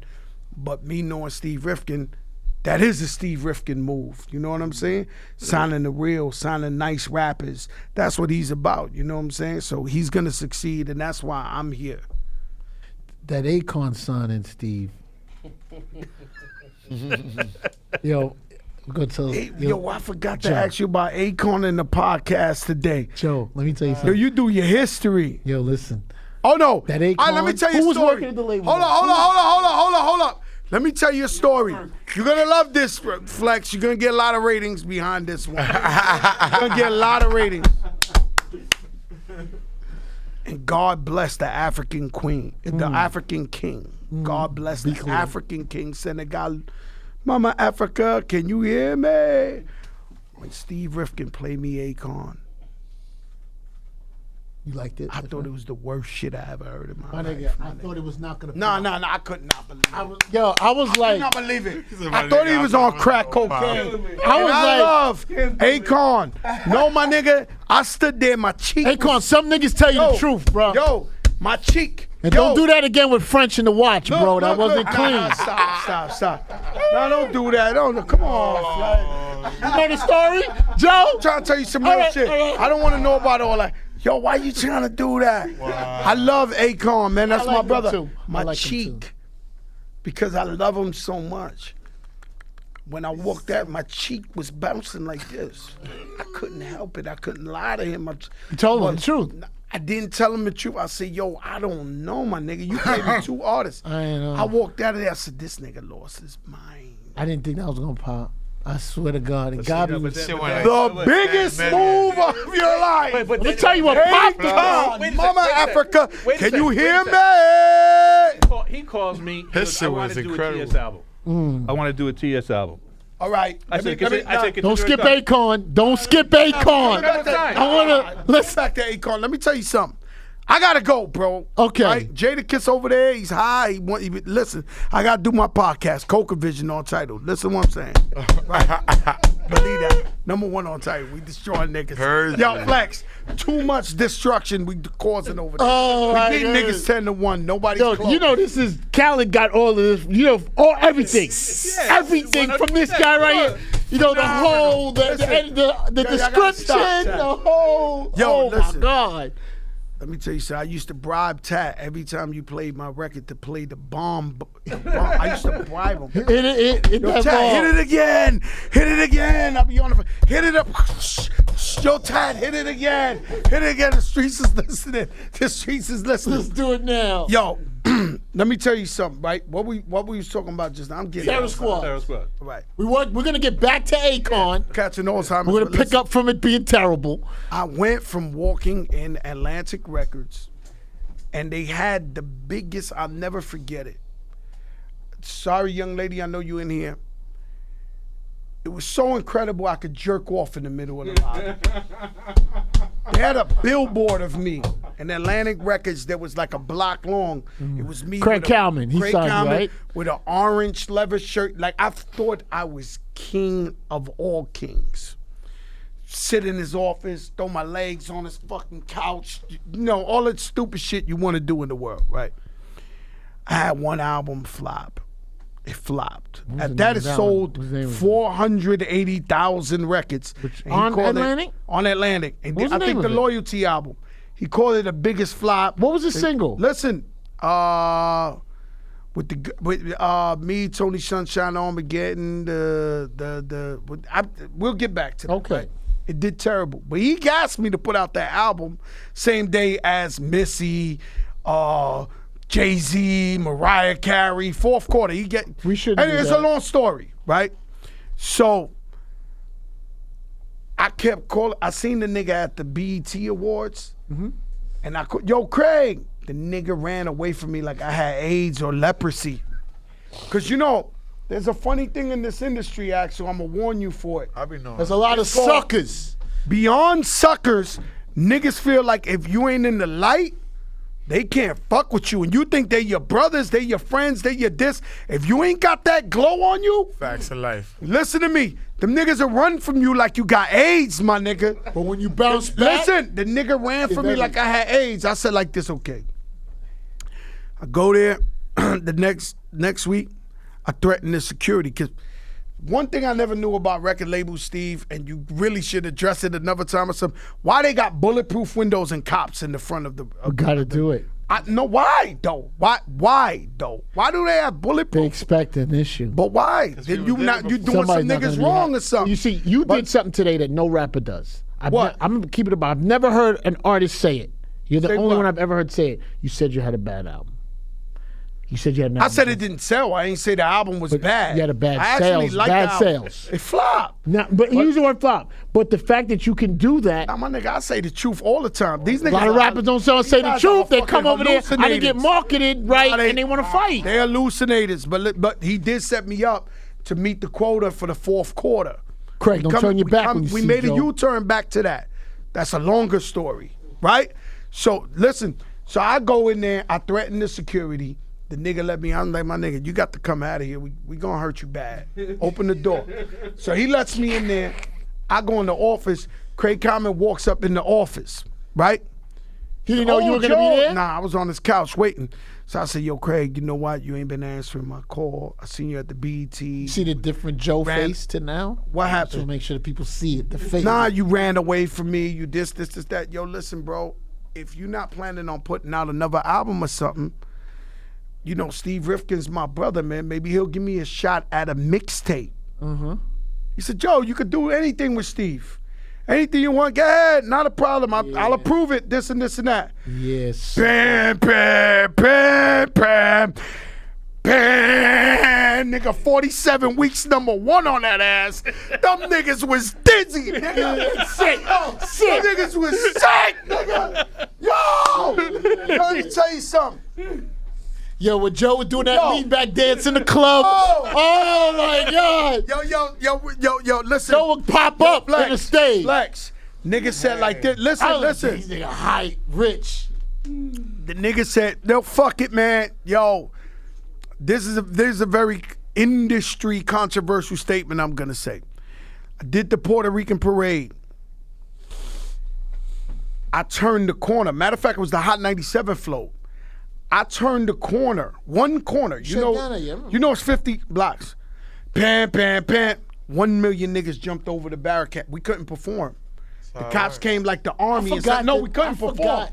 But me knowing Steve Rifkind, that is a Steve Rifkind move. You know what I'm saying? Signing the real, signing nice rappers. That's what he's about. You know what I'm saying? So he's going to succeed, and that's why I'm here. That Akon signing, Steve. Yo, I'm going to tell Yo, I forgot to ask you about Akon in the podcast today. Joe, let me tell you Yo, something. you do your history. Yo, listen. Oh, no. That Akon. All right, let me tell you Who a was story. working at the label? Hold on. Let me tell you a story. You're going to love this, Flex. You're going to get a lot of ratings behind this one. You're going to get a lot of ratings. And God bless the African queen, the African king. God bless the African king, Senegal. Mama Africa, can you hear me? When Steve Rifkind played me Akon, You liked it? I thought it was the worst shit I ever heard in my My life. nigga, I thought it was not going to No, I could not believe it. I was like, I could not believe it. I thought he was on crack cocaine. I was I like, love Akon. No, my nigga, I stood there, my cheek. Akon, some niggas tell you the truth, bro. Yo, my cheek. And don't do that again with French in the watch, bro. That wasn't clean. Stop. No, don't do that. Come on. You know the story, Joe? I'm trying to tell you some real shit. I don't want to know about all that. Yo, why you trying to do that? Wow. I love Akon, man. That's like my him brother. too. My like him cheek. too. Because I love him so much. When I walked out, my cheek was bouncing like this. I couldn't help it. I couldn't lie to him. You told him the truth. I didn't tell him the truth. I said, yo, I don't know, my nigga. You gave me two artists. I know. I walked out of there. I said, this nigga lost his mind. I didn't think that was going to pop. I swear to God. And God no, was... but The biggest move of your life. Let me tell you what popped. Mama Africa, can you hear me? He calls me. He His goes, shit I want was to do a incredible. TS album. I want to do a TS album. All right. I said, Don't skip Akon. Don't skip Akon. I want to... Let's back to Akon. Let me tell you something. I gotta go, bro. Okay. Right? Jada Kiss over there, he's high. Listen, I gotta do my podcast, Coca Vision on title. Listen what I'm saying. Right? Believe that. #1 on title. We destroying niggas. Heard Yo, that. Flex, too much destruction we causing over there. Oh, we I beat heard niggas 10-1. Nobody's Yo, close. you know this is... Khaled got all of this. You know, everything. Everything from this guy right here. You know, the whole... The description. The whole... Yo, oh, listen. my God. Let me tell you something. I used to bribe Tat every time you played my record to play the bomb. I used to bribe him. Hit Yo, that Tat, ball. hit it again. Hit it again. I'll be on the hit it up. Yo, Tat, hit it again. Hit it again. The streets is listening. The streets is listening. Let's do it now. Yo, let me tell you something, right? What we was talking about just now. I'm getting Terror Squad. Terror Squad. right. We're gonna get back to Akon. Catching Alzheimer's. We're but gonna pick listen, up from it being terrible. I went from walking in Atlantic Records, and they had the biggest. I'll never forget it. Sorry, young lady, I know you in here. It was so incredible I could jerk off in the middle of the lobby. They had a billboard of me in Atlantic Records that was like a block long. It was me. Craig with a- Kalman, he Craig signed you, Kalman right? with an orange leather shirt. Like I thought I was king of all kings. Sit in his office, throw my legs on his fucking couch. You know, all that stupid shit you want to do in the world, right? I had one album flop. It flopped. At that, it sold 480,000 records. And he on called it- Atlantic? On Atlantic. And What was I the think name the of it? Loyalty album. He called it the biggest flop. What was the single? Listen, with me, Tony Sunshine, Armageddon, we'll get back to that. Okay. Right? It did terrible, but he asked me to put out that album same day as Missy, Jay-Z, Mariah Carey, fourth quarter. We shouldn't do It's that. a long story, right? So I kept calling. I seen the nigga at the BET Awards, and I called, yo, Craig, The nigga ran away from me like I had AIDS or leprosy. Cause you know, there's a funny thing in this industry, Axel. I'm gonna warn you for it. I be knowing. There's a lot of suckers. Beyond suckers, niggas feel like if you ain't in the light, they can't fuck with you. And you think they your brothers, they your friends, they your this. If you ain't got that glow on you, Facts of life. listen to me. Them niggas will run from you like you got AIDS, my nigga. But when you bounce back, Listen, the nigga ran from me like I had AIDS. I said like this, okay. I go there the next week. I threaten the security because one thing I never knew about record labels, Steve, and you really should address it another time or something. Why they got bulletproof windows and cops in the front of the? you gotta do it. No, why though? Why though? Why do they have They bulletproof? expect an issue. But why? Then people did it you doing some Somebody's not niggas gonna be wrong happy. or something. You see, you did something today that no rapper does. What? I'm gonna keep it about. I've never heard an artist say it. You're the Say only what? one I've ever heard say it. You said you had a bad album. You said you had an I album. said it didn't sell. I ain't say the album was bad. You had a bad I actually sales. liked Bad the album. sales. It flopped. Now, but he used the word flop. But the fact that you can do that, Now, my nigga, I say the truth all the time. These niggas a lot of are- rappers don't say the guys truth. are They come fucking over there. I didn't get hallucinators. marketed right, Nah, and they want to fight. They hallucinators, but he did set me up to meet the quota for the fourth quarter. Craig, don't turn your back when you We see made Joe. a U-turn back to that. That's a longer story, right? So listen, so I go in there, I threaten the security. The nigga let me, I'm like, my nigga, you got to come out of here. We gonna hurt you bad. Open the door. So he lets me in there. I go in the office. Craig Common walks up in the office, right? He didn't know you Oh, were gonna Joe. be there. Nah, I was on his couch waiting. So I said, yo, Craig, you know what? You ain't been answering my call. I seen you at the BET. You see the different Joe Ran- face to now. What So happened? make sure that people see it. The face. Nah, you ran away from me. You this, that. Yo, listen, bro. If you're not planning on putting out another album or something, you know, Steve Rifkin's my brother, man. Maybe he'll give me a shot at a mixtape. He said, Joe, you could do anything with Steve. Anything you want, go ahead. Not a problem. I'll approve it, this and this and that. Yes. Bam, bam, bam, bam. Bam, nigga, 47 weeks, #1 on that ass. Them niggas was dizzy, nigga. Sick. Them niggas was sick, nigga. Yo, let me tell you something. Yo, when Joe was doing that Yo. lean back dance in the club. Oh my God. Yo, listen. Joe would pop up Flex, in the stage. Flex. Nigga said like this. I Listen, was like, listen. These nigga hype, rich. The nigga said, no, fuck it, man. Yo, this is a very industry controversial statement I'm gonna say. I did the Puerto Rican parade. I turned the corner. Matter of fact, it was the Hot 97 float. I turned the corner, one corner. You know it's 50 blocks. Pam, pam, pam. 1 million niggas jumped over the barricade. We couldn't perform. The cops came like the army and said, no, we couldn't perform.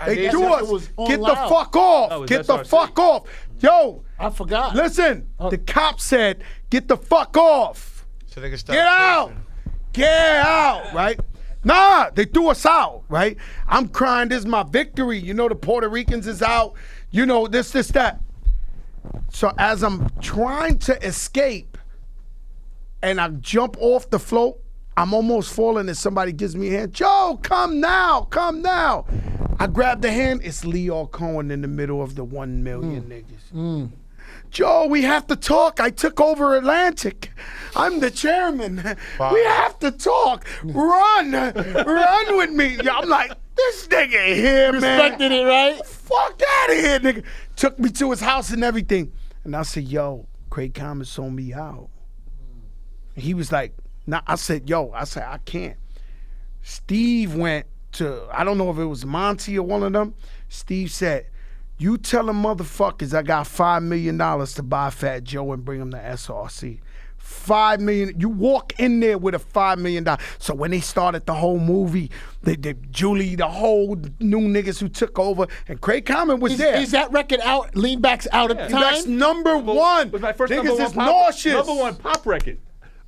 They threw us. Get the fuck off. Oh, it was Get the SRC. fuck off. Yo, I forgot. listen. The cops said, get the fuck off. So they can stop Get out. chasing. Get out, right? Nah, they threw us out, right? I'm crying, this is my victory. You know, the Puerto Ricans is out. You know, this, that. So as I'm trying to escape and I jump off the float, I'm almost falling and somebody gives me a hand. Joe, come now, come now. I grab the hand. It's Leo Cohen in the middle of the 1 million niggas. Joe, we have to talk. I took over Atlantic. I'm the chairman. Wow. We have to talk. Run with me. Yeah, I'm like, this nigga here, man. Respected it, right? Fuck out of here, nigga. Took me to his house and everything. And I said, yo, Craig Common sold me out. He was like, nah. I said, I can't. Steve went to, I don't know if it was Monty or one of them. Steve said, you tell them motherfuckers I got $5 million to buy Fat Joe and bring him to SRC. $5 million. You walk in there with a $5 million. So when they started the whole movie, Julie, the whole new niggas who took over, and Craig Common was there. Is that record out? Lean Back's out at the time? That's #1. It was my first Niggas number is one nauseous. '1 pop record.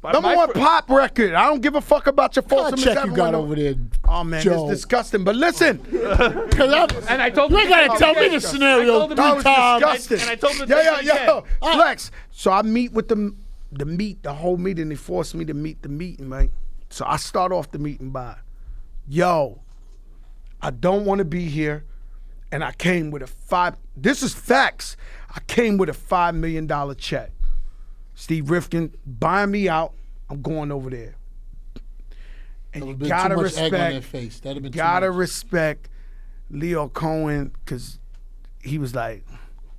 #1 pop record. I don't give a fuck about your What false check you got over there? Oh man, Joe? it's disgusting. But listen, And I told You him ain't gotta tell me the I scenario told him that three was times. disgusting. And I told him to take it again. Flex. So I meet with the whole meeting. They forced me to meet the meeting, right? So I start off the meeting by, yo, I don't want to be here, and I came with this is facts. I came with a $5 million check. Steve Rifkind buying me out. I'm going over there. And That you would've been gotta too much egg on their respect. face. That'd have been too Gotta much. respect Leo Cohen, because he was like,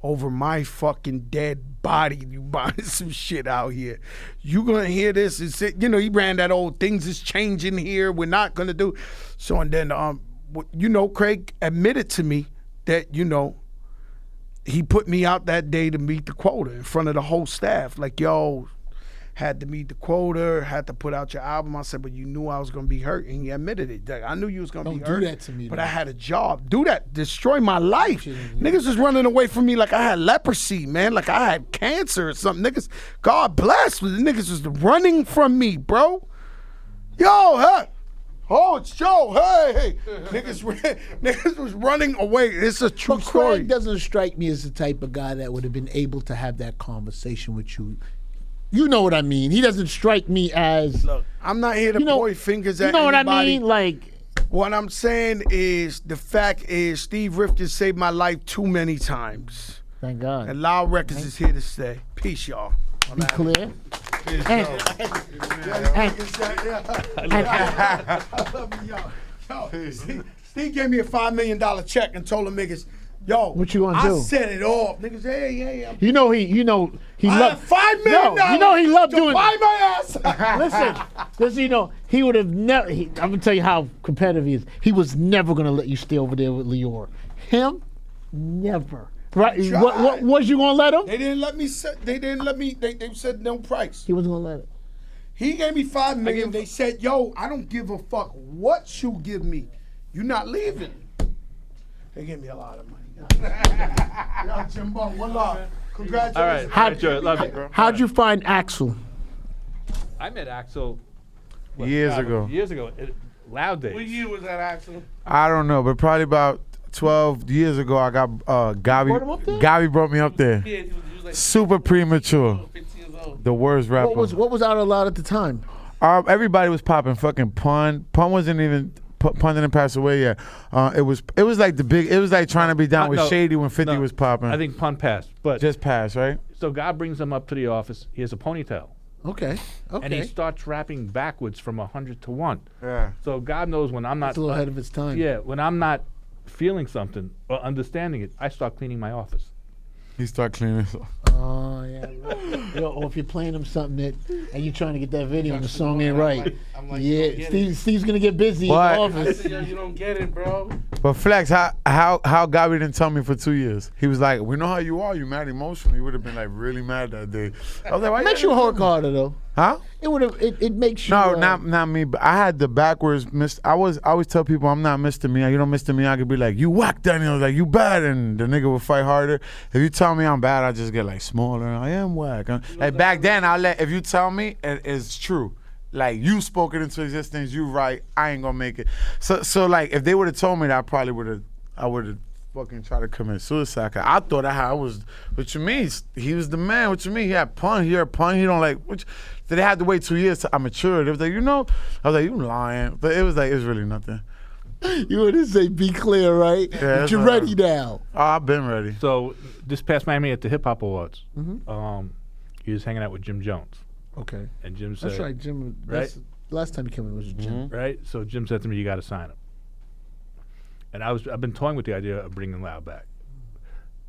over my fucking dead body, you buying some shit out here. You gonna hear this and say, he ran that old things is changing here. We're not gonna do. So and then Craig admitted to me that, he put me out that day to meet the quota in front of the whole staff. Like, yo, had to meet the quota, had to put out your album. I said, but you knew I was going to be hurt. And he admitted it. Like, I knew you was going to be Don't hurt. do that to me, But though. I had a job. Do that. Destroy my life. Shouldn't. Niggas was running away from me like I had leprosy, man. Like I had cancer or something. Niggas, God bless. The niggas was running from me, bro. Yo, hey. Oh, it's Joe. Hey. Niggas was running away. It's a true But story. Craig doesn't strike me as the type of guy that would have been able to have that conversation with you. You know what I mean? He doesn't strike me as. Look, I'm not here to point fingers at You know what I anybody. mean? Like, What I'm saying is, the fact is, Steve Rifkind saved my life too many times. thank God. And Loud Records is here to stay. Peace, y'all. Be clear. I love you, yo. Steve gave me a $5 million check and told them niggas, yo, What you gonna do? I set it off. Niggas, hey, I'm He I loved. had $5 million. No, he loved to doing. buy my ass. Listen, he would have never. I'm gonna tell you how competitive he is. He was never gonna let you stay over there with Lior. Him, never. Right? Tried. What was you gonna let him? They didn't let me. They said no price. He wasn't gonna let it. He gave me $5 million. They said, yo, I don't give a fuck what you give me. You're not leaving. They gave me a lot of money. Yo, Jimbo, one love. Congratulations. All right. How- Joe, love you, bro. How'd you find Axel? I met Axel Years ago. Years ago. Loud Days. What year was that, Axel? I don't know, but probably about 12 years ago, I got brought him up there? Gabi brought me up there. Yeah, he was like Super premature. 15 years old. The worst rapper. What was out loud at the time? Everybody was popping fucking Pun. Pun wasn't even. Pun didn't pass away yet. It was like the big. It was like trying to be down with No, Shady when 50 no. was popping. I think Pun passed, but just passed, right? so God brings him up to the office. He has a ponytail, Okay. and he Okay. starts rapping backwards from 100 to 1. Yeah. So God knows when I'm not. It's a little ahead of its time. Yeah, when I'm not feeling something or understanding it, I start cleaning my office. He started cleaning. Oh yeah. Or if you're playing him something and you're trying to get that video and the song ain't right. I'm like, you don't Yeah, get Steve's gonna get busy What? in the I office. said, yo, you don't get it, bro. But Flex, how Gabi didn't tell me for 2 years? He was like, "We know how you are. You mad emotionally." He would have been like really mad that day. I was like, "Why?" Makes you didn't work tell me?" harder though. Huh? It would have. It makes you. No, not me. But I had the backwards. I always tell people I'm not Mr. Me. You know, Mr. Me, I could be like, "You whack Daniel," like, "You bad," and the nigga would fight harder. If you tell me I'm bad, I just get like smaller. I am whack. Like back then, if you tell me it's true. Like you spoke it into existence. You right. I ain't gonna make it. So like if they would have told me that, I would have fucking tried to commit suicide. 'Cause I thought I was. What you mean? He was the man. What you mean? He had Pun. He had Pun. He don't like. So they had to wait 2 years till I matured. It was like, I was like, you lying. But it was really nothing. You would have say, "Be clear, right? Yeah, But that's you're right. ready now." Oh, I've been ready. So this past Miami at the Hip Hop Awards, he was hanging out with Jim Jones, Okay. and Jim said, That's right, Jim. Right? That's, last time he came in was Jim. right? So Jim said to me, "You got to sign him." And I've been toying with the idea of bringing Loud back,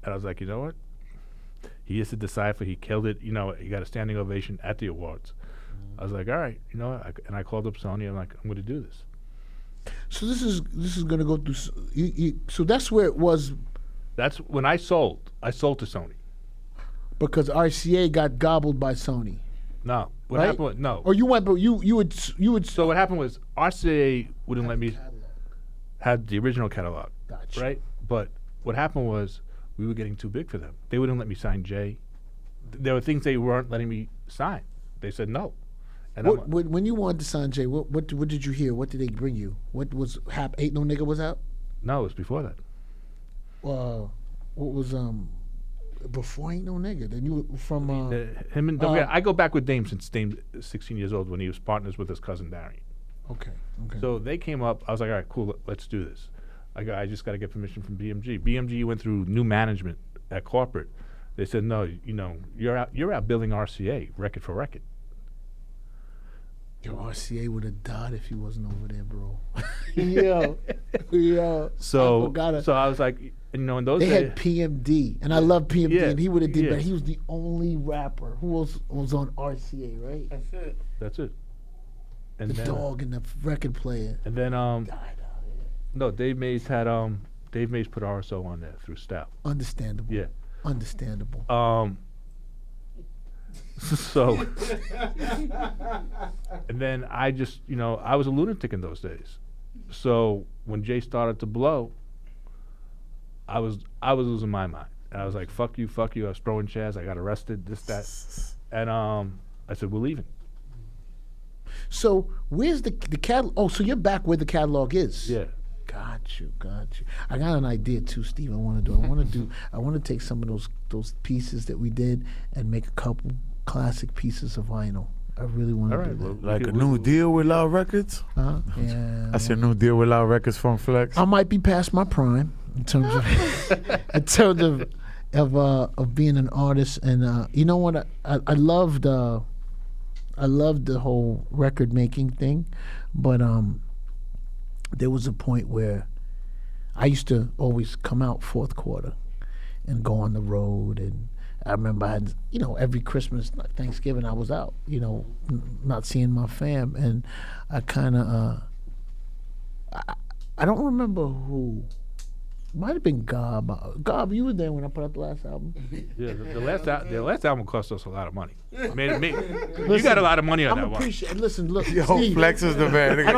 and I was like, you know what? He is a decipher. He killed it. You know, he got a standing ovation at the awards. I was like, all right, you know, and I called up Sony. I'm like, I'm going to do this. So this is going to go through. So that's where it was That's when I sold. I sold to Sony. because RCA got gobbled by Sony. No, what Right? happened was no. Or you went, but you would. So what happened was RCA wouldn't let me have the original catalog, Gotcha. right? But what happened was we were getting too big for them. They wouldn't let me sign Jay. There were things they weren't letting me sign. They said no. And When you wanted to sign Jay, what did you hear? What did they bring you? What was Ain't No Nigga was out? no, it was before that. What was before Ain't No Nigga? Then you from Him and don't forget, I go back with Dame since Dame's 16 years old when he was partners with his cousin Darian. okay. So they came up. I was like, all right, cool, let's do this. I just got to get permission from BMG. BMG went through new management at corporate. They said, no, you know, you're out billing RCA record for record. Your RCA would have died if he wasn't over there, bro. Yo. So I was like, you know, in those They days, had PMD, and I love PMD, Yeah, and he would have did yeah. better. He was the only rapper who was on RCA, right? That's it. that's it. And The then, dog and the record player. and then Died out here. no, Dave Mays put RSO on there through Stout. Understandable. Yeah. Understandable. So, and then I just, you know, I was a lunatic in those days. So when Jay started to blow, I was losing my mind. And I was like, fuck you. I was throwing chairs. I got arrested, this, that. And I said, we're leaving. So where's the catalog? Oh, so you're back where the catalog is. Yeah. Got you. I got an idea too, Steve. I want to take some of those pieces that we did and make a couple classic pieces of vinyl. I really want to All do right. that. Well, Like a new deal with Loud Records? Huh? Yeah. I said new deal with Loud Records from Flex. I might be past my prime in terms of being an artist, and you know what? I loved the whole record making thing, but there was a point where I used to always come out fourth quarter and go on the road, and I remember I had, you know, every Christmas, Thanksgiving, I was out, you know, not seeing my fam, and I kind of I don't remember who. Might have been Gob. Gob, you were there when I put out the last album. Yeah, the last album cost us a lot of money. You got a lot of money on that one. Listen, look, Yo, Steve, Flex is the man. I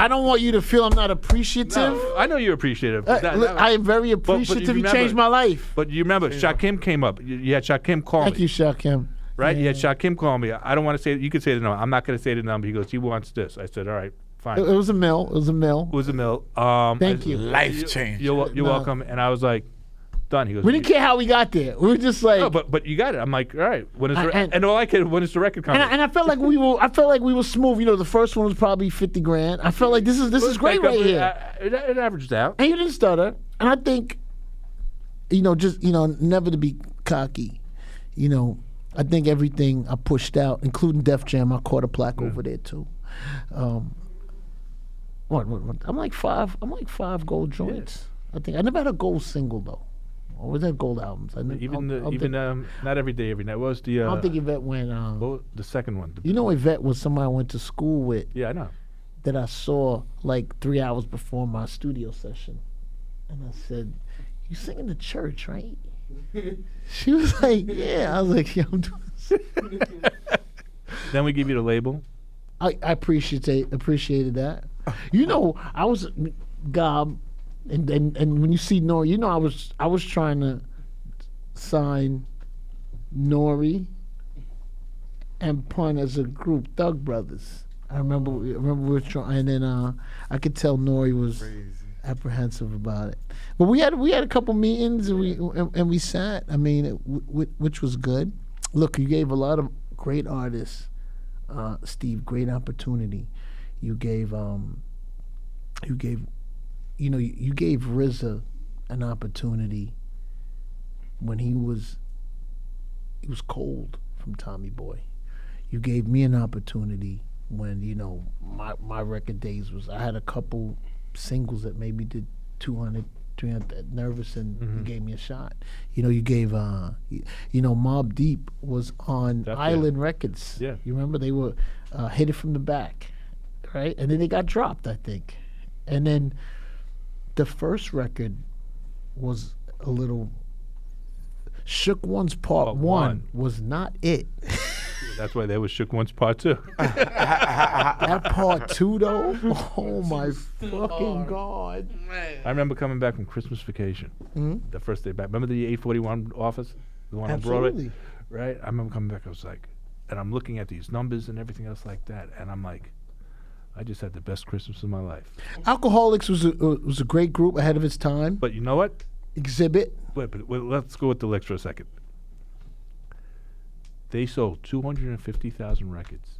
don't want you to feel I'm not appreciative. No, I know you're appreciative. Look, I am very appreciative. You remember- changed my life. But you remember, Shakim came up. You had Shakim call Thank me. you, Shakim. Right? Yeah. You had Shakim call me. I don't want to say, you could say the number. I'm not going to say the number. He goes, he wants this. I said, all right, fine. It was a mill. It was a mill. It was a mill. Thank you. Life change. You're No. welcome. And I was like, done. He goes, We didn't care how we got there. We were just like, No, but you got it. I'm like, all right. When is And- and all I cared when is the record coming? and I felt like we were smooth. You know, the first one was probably 50 grand. I felt like this is great right here. It averaged out. And you didn't stutter. And I think, you know, just, you know, never to be cocky, you know, I think everything I pushed out, including Def Jam, I caught a plaque over there too. What? I'm like five gold joints. I think I never had a gold single though. Or was that gold albums? Not every day, every night. What was the? I don't think Yvette went. the second one. You know, Yvette was somebody I went to school with Yeah, I know. that I saw like 3 hours before my studio session, and I said, "You sing in the church, right?" She was like, "Yeah." I was like, "Yeah, I'm doing this." Then we give you the label. I appreciated that. You know, I was Gob, and when you see Nori, you know, I was trying to sign Nori and Pun as a group, Thug Brothers. I remember we were trying, and then I could tell Nori was apprehensive about it. But we had a couple meetings, and we sat. I mean, which was good. Look, you gave a lot of great artists, Steve, great opportunity. You gave RZA an opportunity when he was cold from Tommy Boy. You gave me an opportunity when, you know, my record days was, I had a couple singles that maybe did 200, 300, Nervous, and you gave me a shot. You know, you gave, Mobb Deep was on Island Records. Yeah. You remember they were Hit It From the Back, right? And then they got dropped, I think. And then the first record was a little, Shook One's Part One was not it. That's why there was Shook One's Part 2. That Part 2 though, oh my fucking God. Man. I remember coming back from Christmas vacation, the first day back. Remember the 841 office, the one on Broadway, Absolutely. right? I remember coming back. I was like, and I'm looking at these numbers and everything else like that, and I'm like, I just had the best Christmas of my life. Alcoholics was a great group ahead of its time. But you know what? Exhibit. Wait, let's go with the licks for a second. They sold 250,000 records,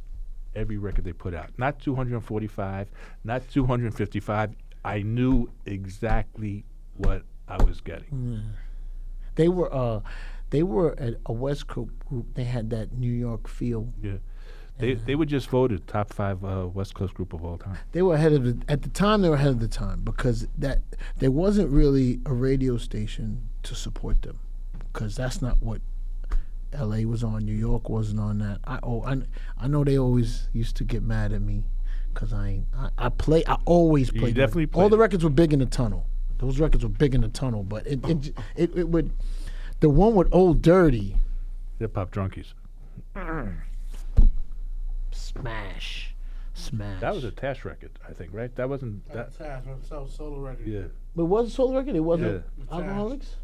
every record they put out. Not 245, not 255. I knew exactly what I was getting. They were a West Coast group. They had that New York feel. Yeah. They were just voted top 5 West Coast group of all time. They were at the time. They were ahead of the time because that there wasn't really a radio station to support them, because that's not what L.A. was on. New York wasn't on that. I know they always used to get mad at me because I always played. definitely all played the it. records were big in the tunnel. Those records were big in the tunnel, but it would. The one with Old Dirty, Hip Hop Drunkies. smash. That was a Tash record, I think, right? That wasn't that. Tash, solo record. Yeah. But it was a solo record. It wasn't Yeah. Alcoholics,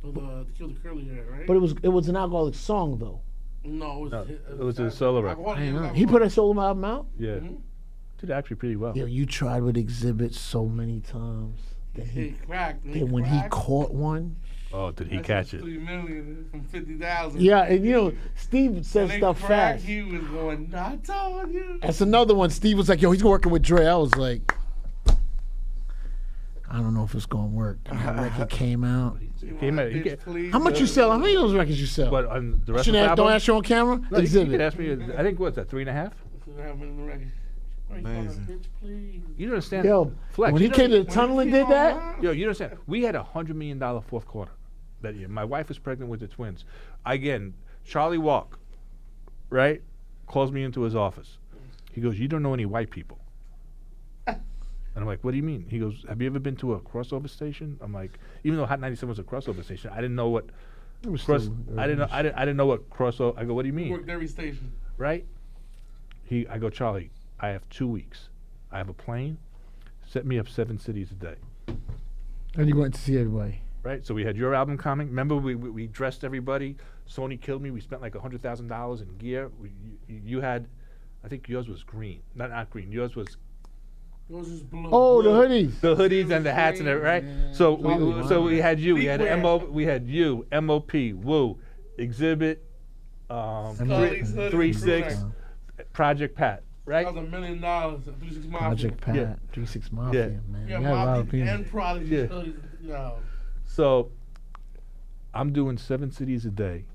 With the Kill the Curly Hair, right? but it was an Alcoholics song though. No, It was a solo record. He put a solo album out. Yeah. Did actually pretty well. Yo, you tried with Exhibit so many times. That He cracked. then when he caught one. Oh, did he catch it? 3 million from 50,000. Yeah, and Steve said stuff fast. He was going, "Not telling you." That's another one. Steve was like, "Yo, he's working with Dre." I was like, I don't know if it's gonna work. And that record came out. Came out. How much you sell? How many of those recorons you sell? But on the rest of Shouldn't the have, don't album? ask you on camera. No, you Exhibit. could ask me. I think what's that? 3.5? Amazing. Bitch, please. You don't understand? Yo, Flex. when he you know- came to the tunnel and did that, Yo, you don't understand? We had $100 million fourth quarter that year. My wife was pregnant with the twins. Again, Charlie Walk, right, calls me into his office. He goes, "You don't know any white people." And I'm like, "What do you mean?" He goes, "Have you ever been to a crossover station?" I'm like, even though Hot 97 was a crossover station, I didn't know what I didn't know what crossover. I go, "What do you mean?" Worked every station. Right? I go, "Charlie, I have 2 weeks. I have a plane. Set me up 7 cities a day." and you went to see everybody. Right? So we had your album coming. Remember, we dressed everybody. Sony killed me. We spent like $100,000 in gear. You had, I think yours was green. Not green. Yours was Yours is blue. Oh, the Blue. hoodies. the hoodies and the hats and it, right? So we had you. We had Sleepwear. we had you, MOP, Woo, Exhibit, Scully's hoodie, 3-6, Blue Project Pat, right? That was $1 million. 36 Mafia. Project Pat, Yeah. 3-6 Mafia, Yeah. man. Yeah, You had a lot of Mafia people. and Prodigy. Yeah. hoodies. Yo. So I'm doing 7 cities a day,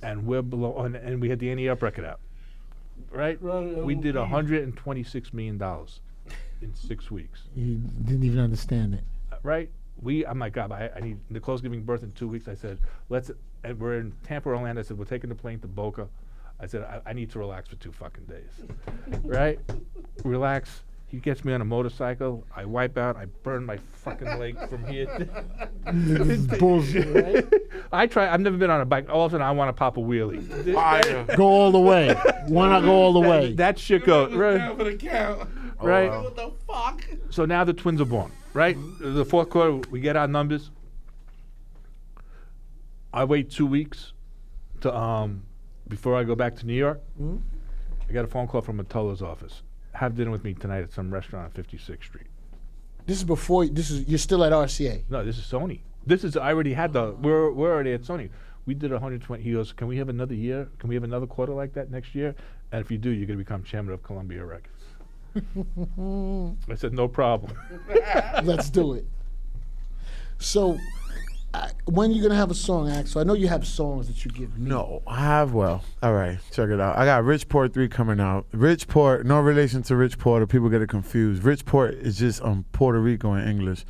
and we're below. And we had the Annie Up record out, right? We did $126 million in 6 weeks, You didn't even understand it. right? I'm like, God, I need Nicole's giving birth in 2 weeks. I said, and we're in Tampa, Orlando. I said, we're taking the plane to Boca. I said, I need to relax for 2 fucking days, right? Relax. He gets me on a motorcycle. I wipe out. I burn my fucking leg from here. This is bullshit, right? I've never been on a bike. All of a sudden, I want to pop a wheelie. Fire. Go all the way. Why not go all the way? That shit goes Down right. for the count. Right. wow. What the fuck? So now the twins are born. Right. The fourth quarter, we get our numbers. I wait 2 weeks to before I go back to New York. I got a phone call from Matola's office. Have dinner with me tonight at some restaurant on 56th Street. This is before. You're still at RCA. No, this is Sony. I already had we're already at Sony. We did 120. He goes, "Can we have another year? Can we have another quarter like that next year? And if you do, you're going to become chairman of Columbia Records." I said, "No problem." Let's do it. So, when are you gonna have a song, Axel? I know you have songs that you give me. No, I have. Well, all right, check it out. I got Richport 3 coming out. Richport, no relation to Rich Porter. People get it confused. Richport is just Puerto Rico in English.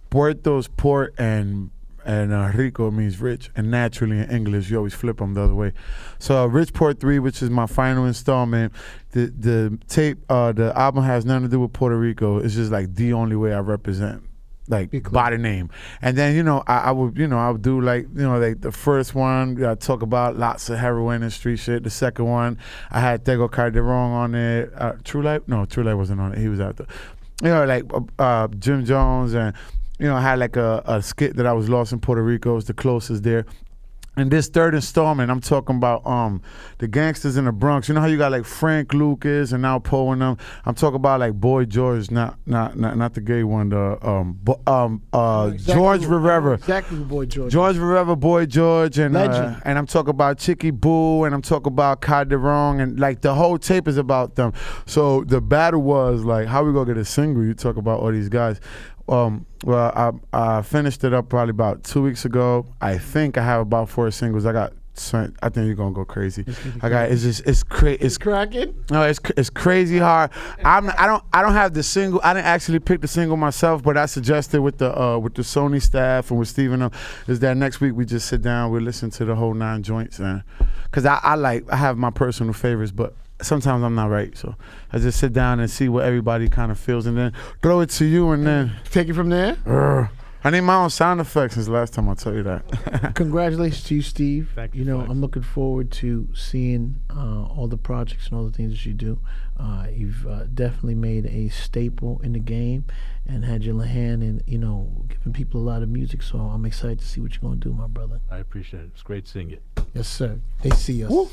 Puerto's port and Rico means rich, and naturally in English you always flip them the other way. So Richport 3, which is my final installment. The tape, the album has nothing to do with Puerto Rico. It's just like the only way I represent. Like by the name, and then I would do like like the first one I talk about lots of heroin and street shit. The second one I had Tego Calderon on it. True Life wasn't on it. He was out there. Like Jim Jones, and I had like a skit that I was lost in Puerto Rico. It was the closest there. in this third installment, I'm talking about the gangsters in the Bronx. You know how you got like Frank Lucas and Al Poe and them. I'm talking about like Boy George, not the gay one. George Rivera. Exactly, Boy George. George Rivera, Boy George, and Legend. I'm talking about Chicky Boo, and I'm talking about Calderón, and like the whole tape is about them. So the battle was like, how we gonna get a single? You talk about all these guys. Well, I finished it up probably about 2 weeks ago. I think I have about 4 singles. I think you're gonna go crazy. It's cracking. No, it's crazy hard. I don't have the single. I didn't actually pick the single myself, but I suggested with the Sony staff and with Steven is that next week we just sit down, we listen to the whole 9 joints, and because I have my personal favorites, but sometimes I'm not right, so I just sit down and see what everybody kind of feels, and then throw it to you, and then Take it from there. I need my own sound effects since the last time I tell you that. Congratulations to you, Steve. Thank you, You know, Flex. I'm looking forward to seeing all the projects and all the things that you do. You've definitely made a staple in the game and had your hand in, you know, giving people a lot of music. So I'm excited to see what you're going to do, my brother. I appreciate it. It's great seeing you. Yes, sir. They see us. Woo.